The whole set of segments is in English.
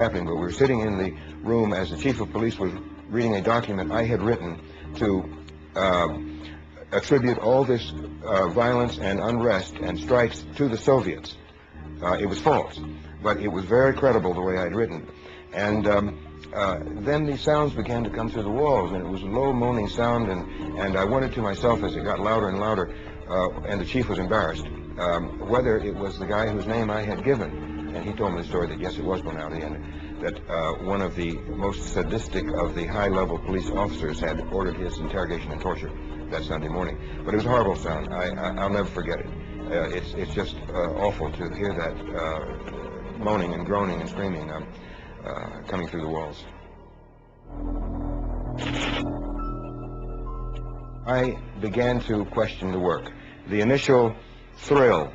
happening, but we were sitting in the room as the chief of police was reading a document I had written to attribute all this violence and unrest and strikes to the Soviets. It was false, but it was very credible the way I'd written. And then these sounds began to come through the walls, and it was a low moaning sound, and I wondered to myself as it got louder and louder, and the chief was embarrassed, whether it was the guy whose name I had given. And he told me the story that yes, it was Bonaldi, and that one of the most sadistic of the high-level police officers had ordered his interrogation and torture that Sunday morning. But it was a horrible sound. I'll never forget it. It's just awful to hear that moaning and groaning and screaming coming through the walls. I began to question the work. The initial thrill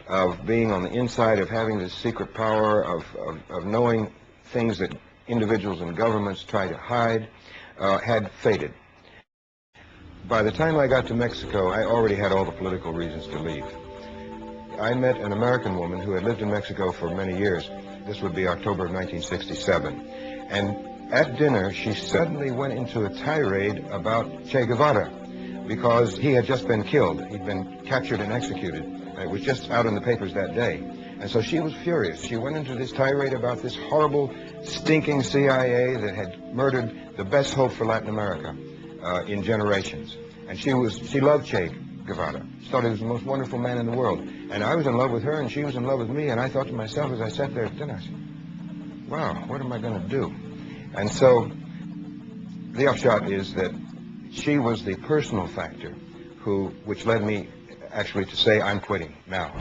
of being on the inside, of having this secret power, of knowing things that individuals and governments try to hide, had faded. By the time I got to Mexico, I already had all the political reasons to leave. I met an American woman who had lived in Mexico for many years. This would be October of 1967. And at dinner, she suddenly went into a tirade about Che Guevara because he had just been killed. He'd been captured and executed. It was just out in the papers that day. And so she was furious. She went into this tirade about this horrible, stinking CIA that had murdered the best hope for Latin America in generations. And she loved Che Guevara. She thought he was the most wonderful man in the world. And I was in love with her, and she was in love with me. And I thought to myself as I sat there at dinner, I said, wow, what am I going to do? And so the upshot is that she was the personal factor which led me actually to say, I'm quitting now.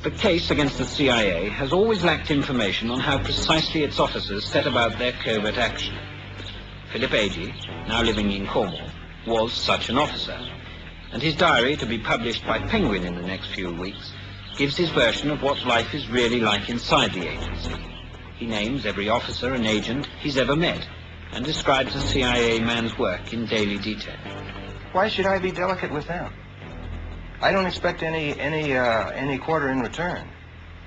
The case against the CIA has always lacked information on how precisely its officers set about their covert action. Philip Agee, now living in Cornwall, was such an officer, and his diary, to be published by Penguin in the next few weeks, gives his version of what life is really like inside the agency. He names every officer and agent he's ever met, and describes a CIA man's work in daily detail. Why should I be delicate with them? I don't expect any quarter in return,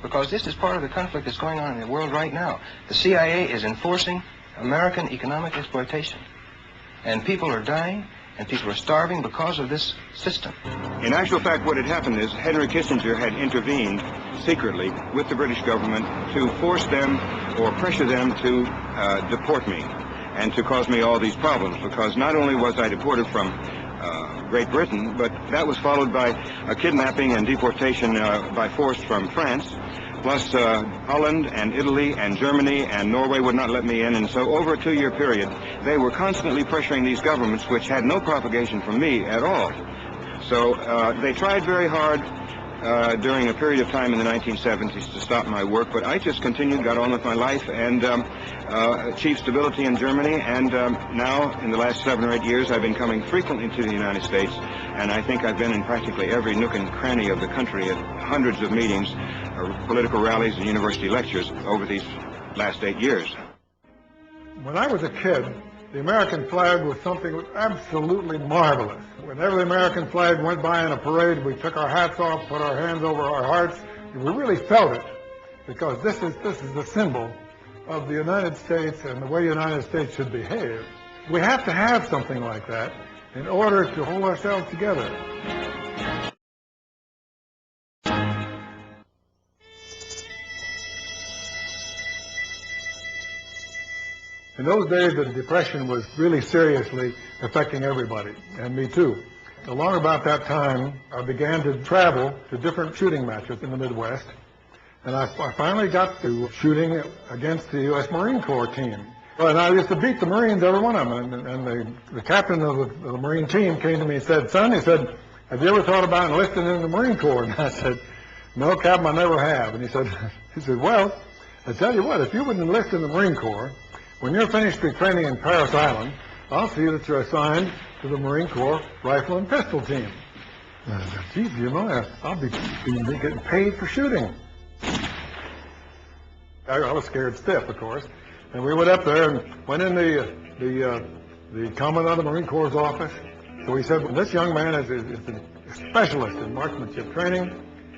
because this is part of the conflict that's going on in the world right now. The CIA is enforcing American economic exploitation, and people are dying, and people are starving because of this system. In actual fact, what had happened is Henry Kissinger had intervened secretly with the British government to force them or pressure them to deport me and to cause me all these problems, because not only was I deported from Great Britain, but that was followed by a kidnapping and deportation by force from France, plus Holland and Italy and Germany and Norway would not let me in. And so over a 2-year period, they were constantly pressuring these governments, which had no propagation from me at all. So they tried very hard during a period of time in the 1970s to stop my work, but I just continued, got on with my life, and achieved stability in Germany. And now, in the last 7 or 8 years, I've been coming frequently to the United States, and I think I've been in practically every nook and cranny of the country at hundreds of meetings, political rallies, and university lectures over these last 8 years. When I was a kid, the American flag was something absolutely marvelous. Whenever the American flag went by in a parade, we took our hats off, put our hands over our hearts, and we really felt it, because this is the symbol of the United States and the way the United States should behave. We have to have something like that in order to hold ourselves together. In those days, the Depression was really seriously affecting everybody, and me too. Along about that time, I began to travel to different shooting matches in the Midwest, and I finally got to shooting against the U.S. Marine Corps team. And I used to beat the Marines, every one of them, and the captain of the Marine team came to me and said, "Son," he said, "have you ever thought about enlisting in the Marine Corps?" And I said, "No, Captain, I never have." And he said, "Well, I tell you what, if you would enlist in the Marine Corps, when you're finished your training in Paris Island, I'll see that you're assigned to the Marine Corps rifle and pistol team." And I said, "Geez, you know, I'll be getting paid for shooting." I was scared stiff, of course. And we went up there and went in the Commandant of the Marine Corps' office. So he said, "Well, this young man is specialist in marksmanship training,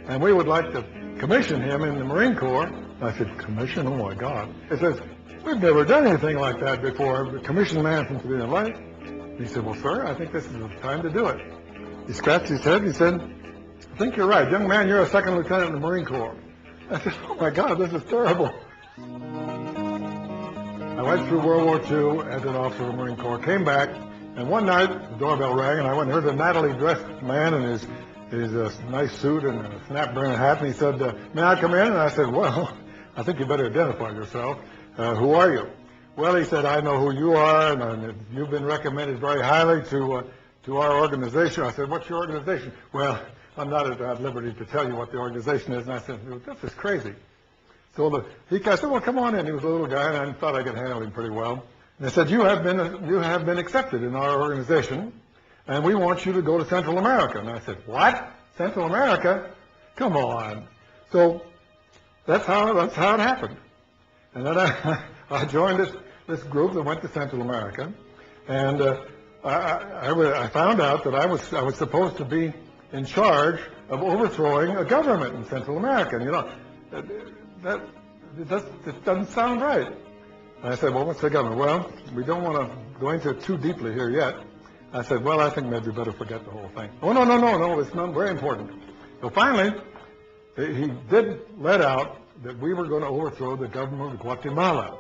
and we would like to commission him in the Marine Corps. I said, commission? Oh, my God. He says, we've never done anything like that before. The commissioned man from civilian life. He said, well, sir, I think this is the time to do it. He scratched his head. He said, I think you're right. Young man, you're a second lieutenant in the Marine Corps. I said, oh, my God, this is terrible. I went through World War II as an officer of the Marine Corps, came back, and one night the doorbell rang, and I went and heard a nattily dressed man in his nice suit and a snap-brim hat, and he said, may I come in? And I said, well, I think you better identify yourself. Who are you? Well, he said, I know who you are, and you've been recommended very highly to our organization. I said, what's your organization? Well, I'm not at liberty to tell you what the organization is. And I said, this is crazy. So he said, well, come on in. He was a little guy, and I thought I could handle him pretty well. And they said, you have been accepted in our organization, and we want you to go to Central America. And I said, what? Central America? Come on. So that's how it happened. And then I joined this group that went to Central America, and I found out that I was supposed to be in charge of overthrowing a government in Central America. And, you know, it doesn't sound right. And I said, well, what's the government? Well, we don't want to go into it too deeply here yet. I said, well, I think maybe we better forget the whole thing. Oh, no, it's not very important. So finally, he did let out that we were going to overthrow the government of Guatemala.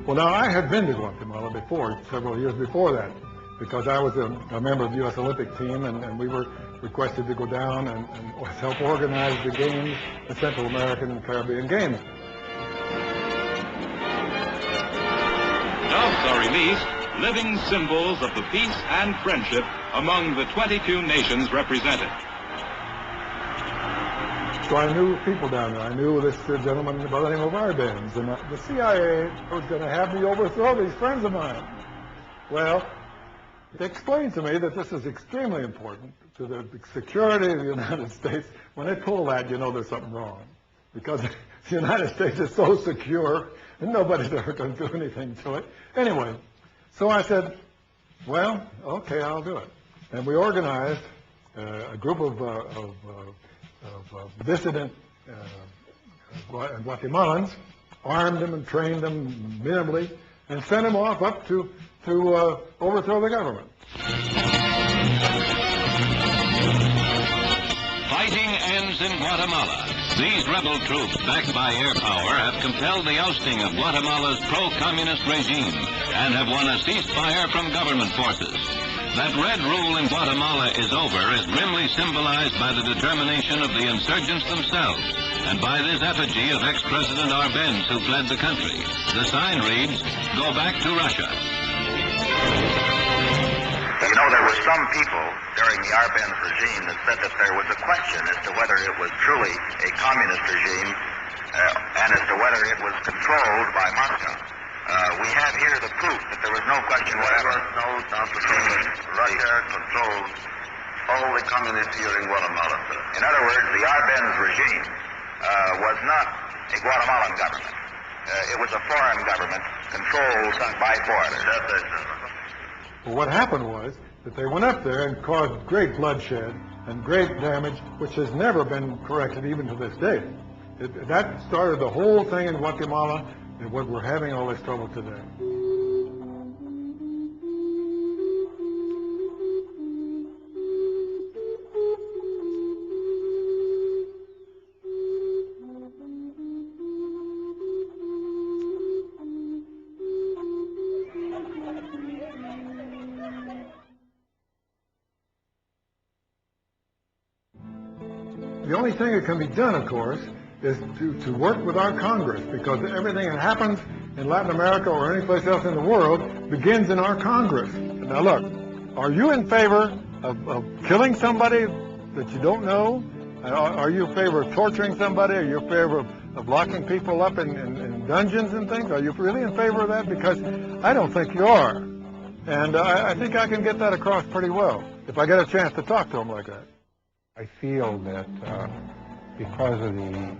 Well, now, I had been to Guatemala before, several years before that, because I was a member of the U.S. Olympic team, and we were requested to go down and help organize the games, the Central American and Caribbean Games. Doves are released, living symbols of the peace and friendship among the 22 nations represented. So I knew people down there. I knew this gentleman by the name of Arbenz, and the CIA was going to have me overthrow these friends of mine. Well, they explained to me that this is extremely important to the security of the United States. When they pull that, you know there's something wrong, because the United States is so secure, and nobody's ever going to do anything to it. Anyway, so I said, well, okay, I'll do it. And we organized a group of dissident Guatemalans, armed them and trained them minimally, and sent them off up to overthrow the government. Fighting ends in Guatemala. These rebel troops, backed by air power, have compelled the ousting of Guatemala's pro-communist regime and have won a ceasefire from government forces. That red rule in Guatemala is over is grimly symbolized by the determination of the insurgents themselves and by this effigy of ex-President Arbenz, who fled the country. The sign reads, "Go back to Russia." You know, there were some people during the Arbenz regime that said that there was a question as to whether it was truly a communist regime and as to whether it was controlled by Moscow. We have here the proof that there was no question whatever. No doubt that Russia controls all the communists here in Guatemala, sir. In other words, the Arbenz regime was not a Guatemalan government. It was a foreign government controlled by foreigners. Well, what happened was that they went up there and caused great bloodshed and great damage, which has never been corrected even to this day. That started the whole thing in Guatemala, and what we're having all this trouble today. The only thing that can be done, of course, is to work with our Congress, because everything that happens in Latin America or any place else in the world begins in our Congress. Now look, are you in favor of killing somebody that you don't know? Are you in favor of torturing somebody? Are you in favor of locking people up in dungeons and things? Are you really in favor of that? Because I don't think you are. And I think I can get that across pretty well if I get a chance to talk to them like that. I feel that because of the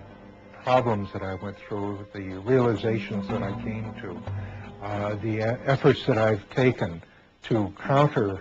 problems that I went through, the realizations that I came to, the efforts that I've taken to counter